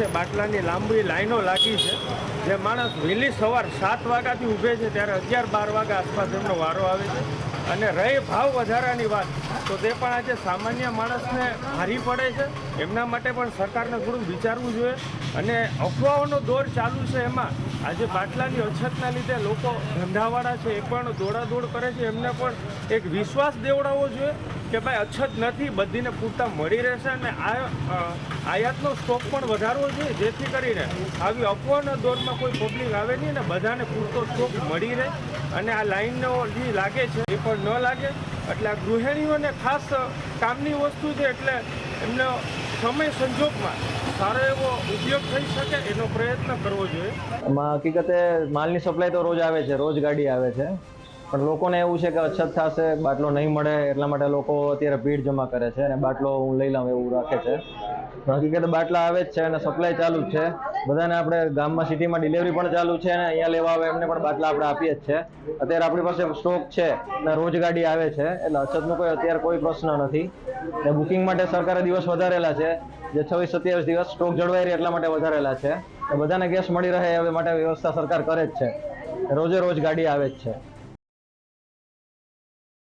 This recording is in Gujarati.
છે બાટલાની લાંબી લાઈનો લાગી છે। જે માણસ વહેલી સવાર 7 વાગ્યાથી ઊભે છે ત્યારે 11-12 વાગ્યા આસપાસ એમનો વારો આવે છે। અને રહી ભાવ વધારાની વાત તો તે પણ આજે સામાન્ય માણસને ભારી પડે છે। એમના માટે પણ સરકારને થોડું વિચારવું જોઈએ। અને અફવાઓનો દોર ચાલુ છે, એમાં આજે બાટલાની અછતના લીધે લોકો ધંધાવાળા છે એ પણ દોડાદોડ કરે છે। એમને પણ એક વિશ્વાસ દેવડાવવો જોઈએ કે ભાઈ અછત નથી, બધીને પૂરતા મળી રહેશે। અને આયાતનો સ્ટોક પણ વધારવો જોઈએ, જેથી કરીને આવી અફવાના દોરમાં કોઈ પબ્લિક આવે નહીં અને બધાને પૂરતો સ્ટોક મળી રહે અને આ લાઈનનો જે લાગે છે એ પણ ન લાગે। એટલે આ ગૃહિણીઓને ખાસ કામની વસ્તુ છે, એટલે એમનો સમય સંજોગમાં સારો એવો ઉપયોગ થઈ શકે એનો પ્રયત્ન કરવો જોઈએ। હકીકતે માલની સપ્લાય તો રોજ આવે છે, રોજ ગાડી આવે છે, પણ લોકોને એવું છે કે અછત થશે, બાટલો નહીં મળે, એટલા માટે લોકો અત્યારે ભીડ જમા કરે છે અને બાટલો હું લઈ લઉં એવું રાખે છે। હકીકતે બાટલા આવે જ છે અને સપ્લાય ચાલુ જ છે, બધાને આપણે ગામમાં સિટીમાં ડિલિવરી પણ ચાલુ છે અને અહીંયા લેવા આવે એમને પણ બાટલા આપણે આપીએ જ છે। અત્યારે આપણી પાસે સ્ટોક છે અને રોજ ગાડી આવે છે, એટલે અછતનો અત્યારે કોઈ પ્રશ્ન નથી। ને બુકિંગ માટે સરકારે દિવસ વધારેલા છે, જે 26-27 દિવસ સ્ટોક જળવાઈ રહે એટલા માટે વધારેલા છે। બધાને ગેસ મળી રહે એ માટે વ્યવસ્થા સરકાર કરે જ છે, રોજે રોજ ગાડી આવે જ છે।